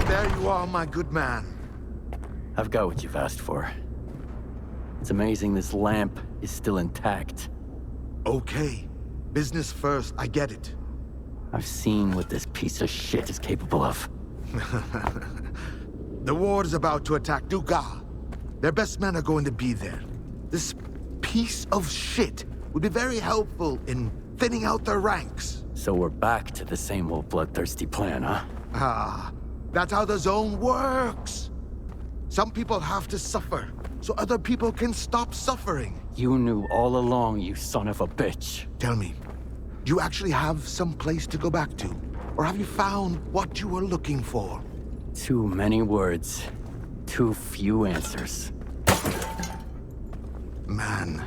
There you are, my good man. I've got what you've asked for. It's amazing this lamp is still intact. Okay. Business first, I get it. I've seen what this piece of shit is capable of. The war is about to attack Duga. Their best men are going to be there. This piece of shit would be very helpful in thinning out their ranks. So we're back to the same old bloodthirsty plan, huh? Ah, that's how the zone works. Some people have to suffer, so other people can stop suffering. You knew all along, you son of a bitch. Tell me, do you actually have some place to go back to? Or have you found what you were looking for? Too many words, too few answers. Man.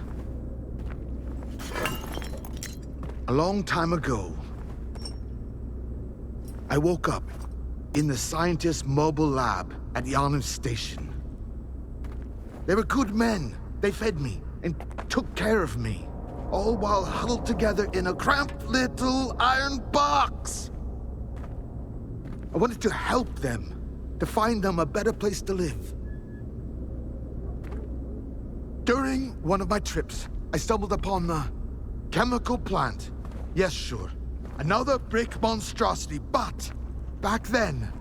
A long time ago, I woke up in the scientist's mobile lab at Yonam Station. They were good men. They fed me and took care of me, all while huddled together in a cramped little iron box. I wanted to help them, to find them a better place to live. During one of my trips, I stumbled upon the chemical plant. Yes, sure. Another brick monstrosity, but back then,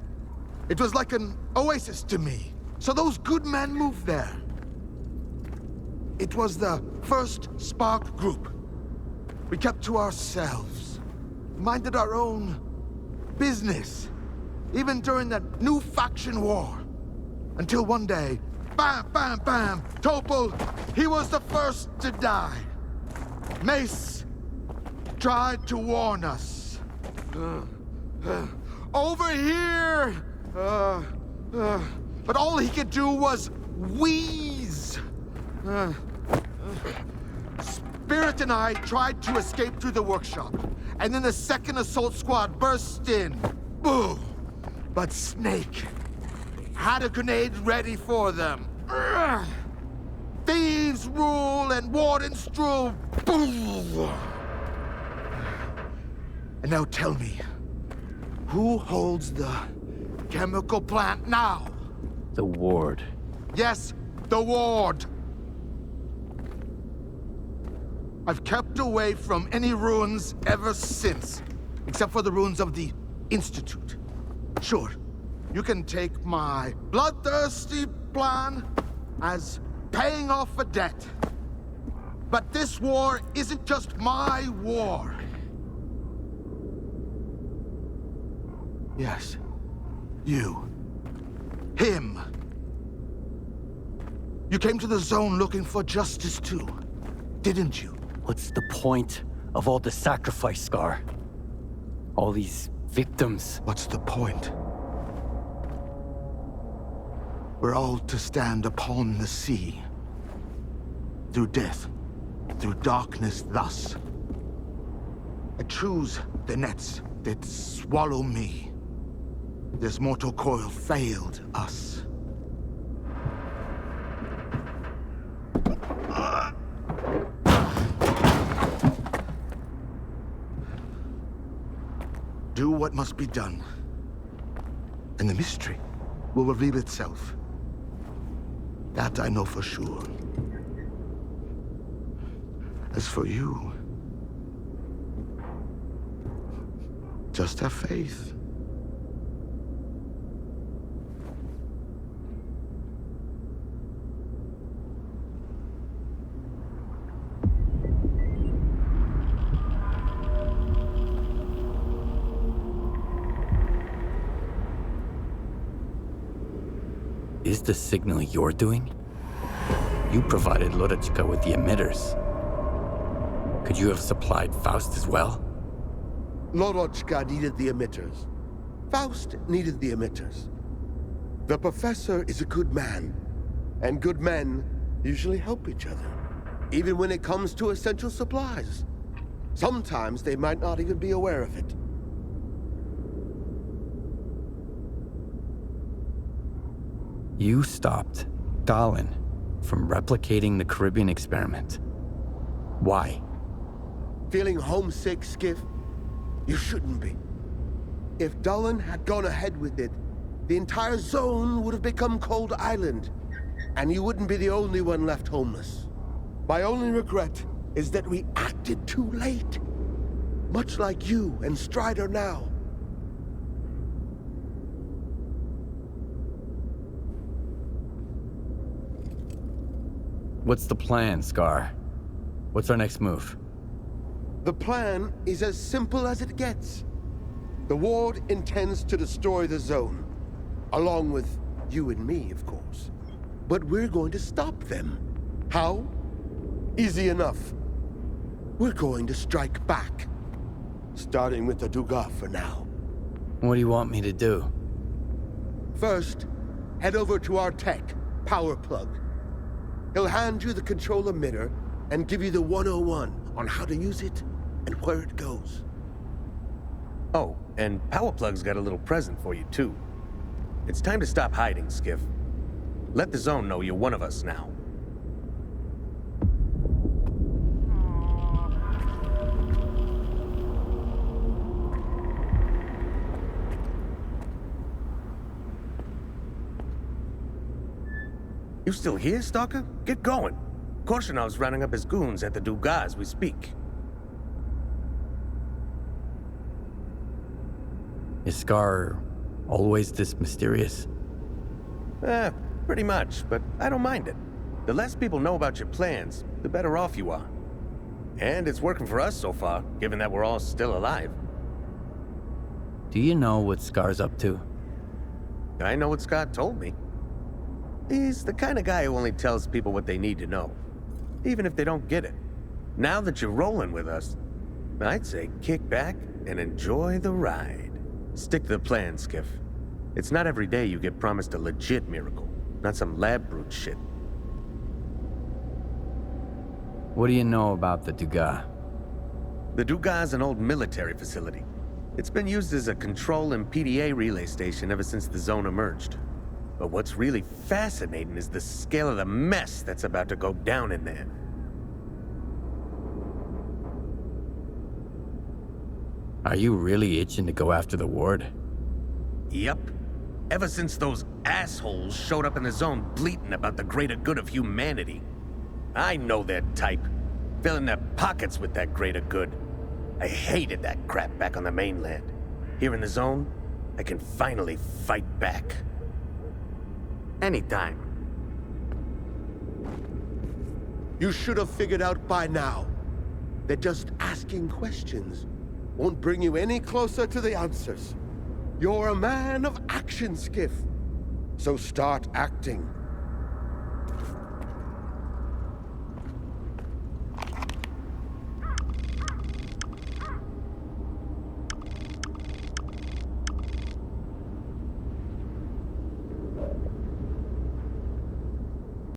it was like an oasis to me. So those good men moved there. It was the first Spark group. We kept to ourselves, minded our own business, even during the new faction war. Until one day, bam, bam, bam, Topol, he was the first to die. Mace tried to warn us. Over here! But all he could do was wheeze. Spirit and I tried to escape through the workshop, and then the second assault squad burst in. Boom! But Snake had a grenade ready for them. Thieves rule and wardens rule. Boom! And now tell me, who holds the chemical plant now? The ward. Yes, the ward. I've kept away from any ruins ever since, except for the ruins of the Institute. Sure, you can take my bloodthirsty plan as paying off a debt. But this war isn't just my war. Yes, you. Him. You came to the zone looking for justice too, didn't you? What's the point of all the sacrifice, Scar? All these victims. What's the point? We're all to stand upon the sea. Through death, through darkness thus. I choose the nets that swallow me. This mortal coil failed us. Do what must be done, and the mystery will reveal itself. That I know for sure. As for you, just have faith. Is the signal you're doing? You provided Lodachka with the emitters. Could you have supplied Faust as well? Lorochka needed the emitters. Faust needed the Emitters. The Professor is a good man, and good men usually help each other, even when it comes to essential supplies. Sometimes they might not even be aware of it. You stopped Dallin from replicating the Caribbean experiment. Why? Feeling homesick, Skiff? You shouldn't be. If Dallin had gone ahead with it, the entire zone would have become Cold Island, and you wouldn't be the only one left homeless. My only regret is that we acted too late. Much like you and Strider now. What's the plan, Scar? What's our next move? The plan is as simple as it gets. The Ward intends to destroy the zone, along with you and me, of course. But we're going to stop them. How? Easy enough. We're going to strike back. Starting with the Dugas for now. What do you want me to do? First, head over to our tech, Power Plug. He'll hand you the control emitter and give you the 101 on how to use it and where it goes. Oh, and Power Plug's got a little present for you, too. It's time to stop hiding, Skiff. Let the zone know you're one of us now. You still here, Stalker? Get going. Korshinov's rounding up his goons at the Dugas as we speak. Is Scar always this mysterious? Pretty much, but I don't mind it. The less people know about your plans, the better off you are. And it's working for us so far, given that we're all still alive. Do you know what Scar's up to? I know what Scott told me. He's the kind of guy who only tells people what they need to know, even if they don't get it. Now that you're rolling with us, I'd say kick back and enjoy the ride. Stick to the plan, Skiff. It's not every day you get promised a legit miracle, not some lab brute shit. What do you know about the Dugas? The Dugas' an old military facility. It's been used as a control and PDA relay station ever since the zone emerged. But what's really fascinating is the scale of the mess that's about to go down in there. Are you really itching to go after the Ward? Yep. Ever since those assholes showed up in the zone bleating about the greater good of humanity. I know their type. Filling their pockets with that greater good. I hated that crap back on the mainland. Here in the zone, I can finally fight back. Anytime. You should have figured out by now that just asking questions won't bring you any closer to the answers. You're a man of action, Skiff. So start acting.